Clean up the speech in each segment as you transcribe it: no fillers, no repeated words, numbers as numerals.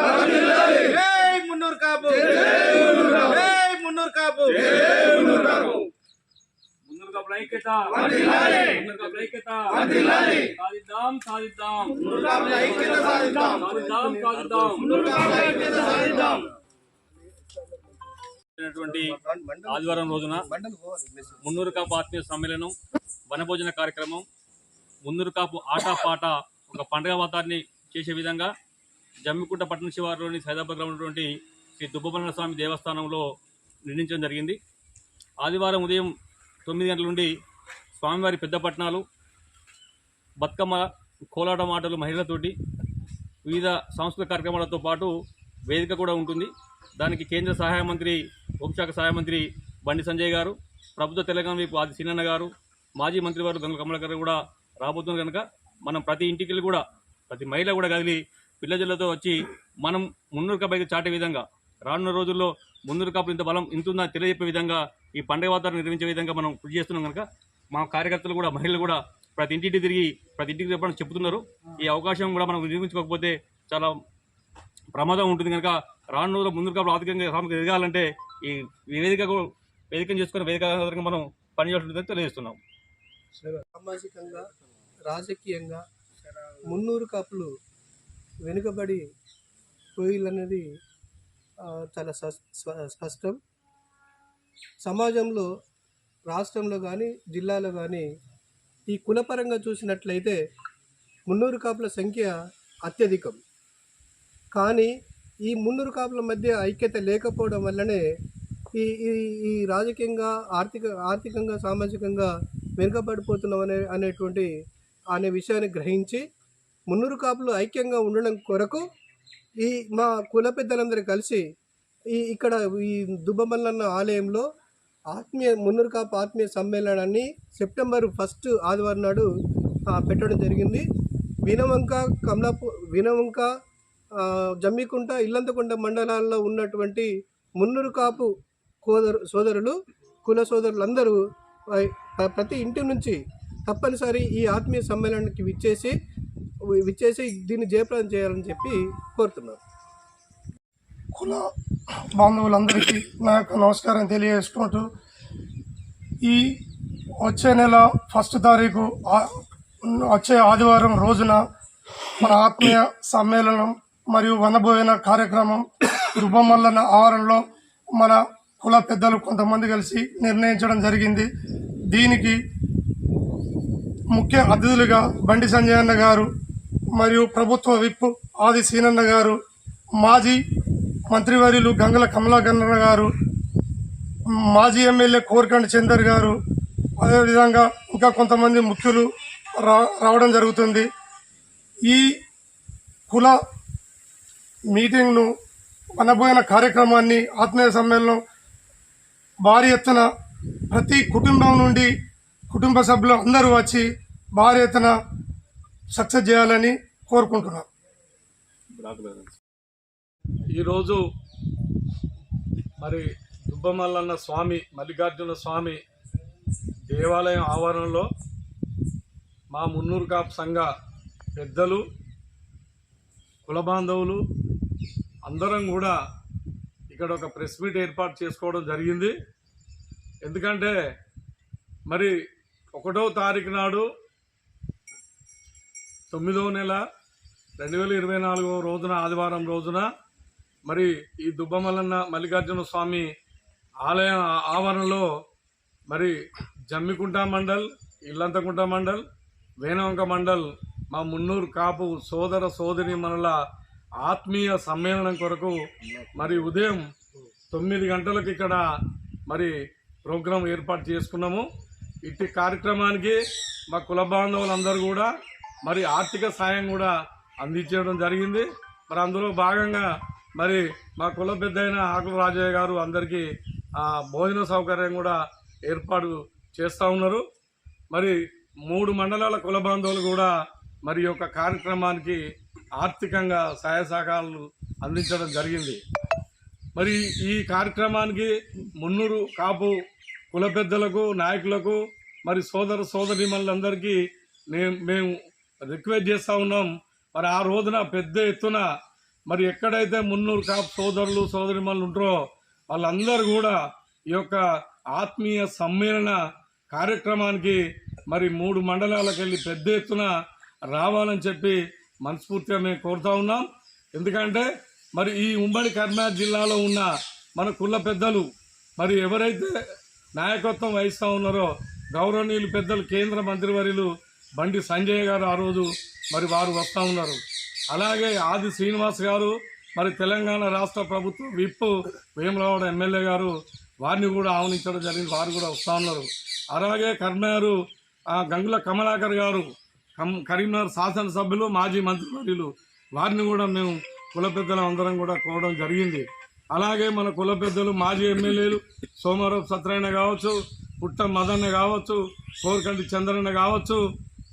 జై మున్నూరు కాపు, జై మున్నూరు కాపు, మున్నూరు కాపుల ఐక్యత, మున్నూరు కాపుల ఐక్యత, సాధిద్దాం సాధిద్దాం, మున్నూరు కాపుల ఐక్యత సాధిద్దాం, సాధిద్దాం సాధిద్దాం, మున్నూరు కాపుల ఐక్యత సాధిద్దాం. ఆదివారం రోజున మున్నూరు కాపు ఆత్మీయ సమ్మేళనం వనభోజన కార్యక్రమం, మున్నూరు కాపు ఆటపాట ఒక పండుగ వాతాన్ని చేసే విధంగా జమ్మికుంట పట్టణ శివారులోని సైదాబాద్లో ఉన్నటువంటి శ్రీ దుబ్బమల్ల స్వామి దేవస్థానంలో నిర్ణయించడం జరిగింది. ఆదివారం ఉదయం 9 గంటల నుండి స్వామివారి పెద్ద పట్టణాలు, బతుకమ్మ, కోలాటం ఆటలు మహిళలతోటి వివిధ సాంస్కృతిక కార్యక్రమాలతో పాటు వేదిక కూడా ఉంటుంది. దానికి కేంద్ర సహాయ మంత్రి, హోంశాఖ సహాయ మంత్రి బండి సంజయ్ గారు, ప్రభుత్వ తెలంగాణ వైపు ఆది సీనన్న గారు, మాజీ మంత్రివారు గంగుల కమలాకర్ గారు కూడా రాబోతుంది కనుక మనం ప్రతి ఇంటికి కూడా, ప్రతి మహిళ కూడా కదిలి పిల్లజల్లతో వచ్చి మనం మున్నూరు కాపుకి చాటే విధంగా, రానున్న రోజుల్లో మున్నూరు కాపు ఇంత బలం ఇంతుందా తెలియజెప్పే విధంగా ఈ పండుగ వాతావరణం నిర్వహించే విధంగా మనం కృషి చేస్తున్నాం కనుక మా కార్యకర్తలు కూడా, మహిళలు కూడా ప్రతి ఇంటికి తిరిగి ప్రతి ఇంటికి చెప్పడం చెప్తున్నారు. ఈ అవకాశం కూడా మనం నిర్మించుకోకపోతే చాలా ప్రమాదం ఉంటుంది కనుక రానున్న రోజుల్లో మున్నూరు కాపులు ఆర్థికంగా సామర్థ్యం ఎదగాలంటే ఈ వేదికను చేసుకుని వేదిక మనం పనిచేయాల్సి ఉంటుందని తెలియజేస్తున్నాం. సామాజికంగా, రాజకీయంగా మున్నూరు కాపులు వెనుకబడి పోయిలనేది చాలా స్పష్టం. సమాజంలో, రాష్ట్రంలో కానీ జిల్లాలో కానీ ఈ కులపరంగా చూసినట్లయితే మున్నూరు కాపుల సంఖ్య అత్యధికం. కానీ ఈ మున్నూరు కాపుల మధ్య ఐక్యత లేకపోవడం వల్లనే ఈ ఈ రాజకీయంగా, ఆర్థికంగా, సామాజికంగా వెనుకబడిపోతున్నాం అనే విషయాన్ని గ్రహించి మున్నూరు కాపులు ఐక్యంగా ఉండడం కొరకు ఈ మా కుల పెద్దలందరూ కలిసి ఇక్కడ ఈ దుబ్బమల్లన్న ఆలయంలో మున్నూరు కాపు ఆత్మీయ సమ్మేళనాన్ని సెప్టెంబర్ 1 ఆదివారం నాడు పెట్టడం జరిగింది. వినవంక, జమ్మికుంట, ఇల్లంతకుంట మండలాల్లో ఉన్నటువంటి మున్నూరు కాపు సోదరులు, కుల సోదరులందరూ ప్రతి ఇంటి నుంచి తప్పనిసరి ఈ ఆత్మీయ సమ్మేళనానికి విచ్చేసి దీన్ని జయప్రదం చేయాలని చెప్పి కోరుతున్నాను. కుల బాంధవులందరికీ నా యొక్క నమస్కారం తెలియజేసుకుంటూ, ఈ వచ్చే నెల 1 తారీఖు వచ్చే ఆదివారం రోజున మన ఆత్మీయ సమ్మేళనం మరియు వనభోజన కార్యక్రమం దుబ్బమల్లన్న ఆవరణలో మన కుల పెద్దలు కొంతమంది కలిసి నిర్ణయించడం జరిగింది. దీనికి ముఖ్య అతిథులుగా బండి సంజయ్ అన్న గారు మరియు ప్రభుత్వ విప్ ఆది సీనన్న గారు, మాజీ మంత్రివర్యులు గంగుల కమలాకర్ గారు, మాజీ ఎమ్మెల్యే కోరకండి చందర్ గారు, అదేవిధంగా ఇంకా కొంతమంది ముఖ్యులు రావడం జరుగుతుంది. ఈ కుల మీటింగ్ను, వనభోజన కార్యక్రమాన్ని, ఆత్మీయ సమ్మేళనం భారీ ఎత్తున ప్రతి కుటుంబం నుండి కుటుంబ సభ్యులు అందరూ వచ్చి భారీ ఎత్తున సక్సెస్ చేయాలని కోరుకుంటున్నాం. ఈరోజు మరి దుబ్బమల్లన్న స్వామి, మల్లికార్జున స్వామి దేవాలయం ఆవరణలో మా మున్నూరు కాపు సంఘ పెద్దలు, కుల బాంధవులు అందరం కూడా ఇక్కడ ఒక ప్రెస్ మీట్ ఏర్పాటు చేసుకోవడం జరిగింది. ఎందుకంటే మరి 1వ తారీఖు నాడు 9వ నెల 2024 రోజున, ఆదివారం రోజున మరి ఈ దుబ్బమల్లన్న మల్లికార్జున స్వామి ఆలయ ఆవరణలో మరి జమ్మికుంట మండల్, ఇల్లంతకుంట మండల్, వేనవంక మండల్ మా మున్నూరు కాపు సోదర సోదరి మనల ఆత్మీయ సమ్మేళనం కొరకు మరి ఉదయం 9 గంటలకు ఇక్కడ మరి ప్రోగ్రాం ఏర్పాటు చేసుకున్నాము. ఇట్టి కార్యక్రమానికి మా కుల బాంధవులందరూ కూడా మరి ఆర్థిక సాయం కూడా అందించడం జరిగింది. మరి అందులో భాగంగా మరి మా కుల పెద్ద అయిన ఆకుల రాజయ్య గారు అందరికీ భోజన సౌకర్యం కూడా ఏర్పాటు చేస్తూ ఉన్నారు. మరి 3 మండలాల కుల బాంధవులు కూడా మరి యొక్క కార్యక్రమానికి ఆర్థికంగా సహాయ సహకారాలు అందించడం జరిగింది. మరి ఈ కార్యక్రమానికి మున్నూరు కాపు కుల పెద్దలకు, నాయకులకు, మరి సోదర సోదరీమణులందరికీ మేము రిక్వెస్ట్ చేస్తూ ఉన్నాం. మరి ఆ రోజున పెద్ద ఎత్తున మరి ఎక్కడైతే మున్నూరు కాపు సోదరులు సోదరిమణులు ఉంటారో వాళ్ళందరూ కూడా ఈ యొక్క ఆత్మీయ సమ్మేళన కార్యక్రమానికి మరి 3 మండలాలకు వెళ్ళి పెద్ద ఎత్తున రావాలని చెప్పి మనస్ఫూర్తిగా మేము కోరుతా ఉన్నాం. ఎందుకంటే మరి ఈ ఉమ్మడి కరీంనగర్ జిల్లాలో ఉన్న మన కుల పెద్దలు మరి ఎవరైతే నాయకత్వం వహిస్తూ ఉన్నారో గౌరవనీయులు పెద్దలు కేంద్ర మంత్రివర్యులు బండి సంజయ్ గారు ఆ రోజు మరి వారు వస్తూ ఉన్నారు. అలాగే ఆది శ్రీనివాస్ గారు మరి తెలంగాణ రాష్ట్ర ప్రభుత్వ విప్ వేములవాడ ఎమ్మెల్యే గారు వారిని కూడా ఆహ్వానించడం జరిగింది, వారు కూడా వస్తూ ఉన్నారు. అలాగే కరీంనగర్ గంగుల కమలాకర్ గారు కరీంనగర్ శాసనసభ్యులు మాజీ మంత్రివర్యులు వారిని కూడా మేము కుల పెద్దలు అందరం కూడా కోరడం జరిగింది. అలాగే మన కుల పెద్దలు మాజీ ఎమ్మెల్యేలు సోమవారపు సత్యనారాయణ కావచ్చు, పుట్ట మదన్న కావచ్చు, కోరకంటి చంద్రన్న కావచ్చు,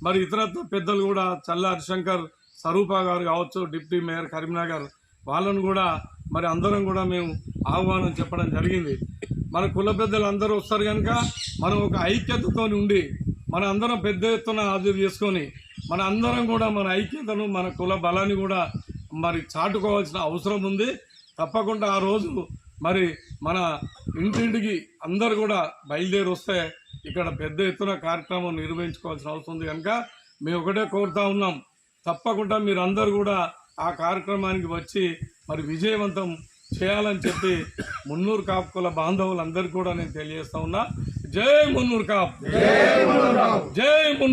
మరి ఇతరత్వ పెద్దలు కూడా చల్ల హరిశంకర్ స్వరూప గారు కావచ్చు, డిప్యూటీ మేయర్ కరీంనగర్ వాళ్ళను కూడా మరి అందరం కూడా మేము ఆహ్వానం చెప్పడం జరిగింది. మన కుల పెద్దలు అందరూ వస్తారు కనుక మనం ఒక ఐక్యతతో ఉండి మన అందరం పెద్ద ఎత్తున హాజరు చేసుకొని మన అందరం కూడా మన ఐక్యతను మన కుల బలాన్ని కూడా మరి చాటుకోవాల్సిన అవసరం ఉంది. తప్పకుండా ఆ రోజు మరి మన ఇంటింటికి అందరు కూడా బయలుదేరి వస్తే ఇక్కడ పెద్ద ఎత్తున కార్యక్రమం నిర్వహించుకోవాల్సిన అవసరం ఉంది కనుక మేము ఒకటే కోరుతా ఉన్నాం, తప్పకుండా మీరందరూ కూడా ఆ కార్యక్రమానికి వచ్చి మరి విజయవంతం చేయాలని చెప్పి మున్నూరు కాపు కుల బాంధవులందరికీ కూడా నేను తెలియజేస్తా ఉన్నా. జై మున్నూరు కాపు, జై మున్నూరు.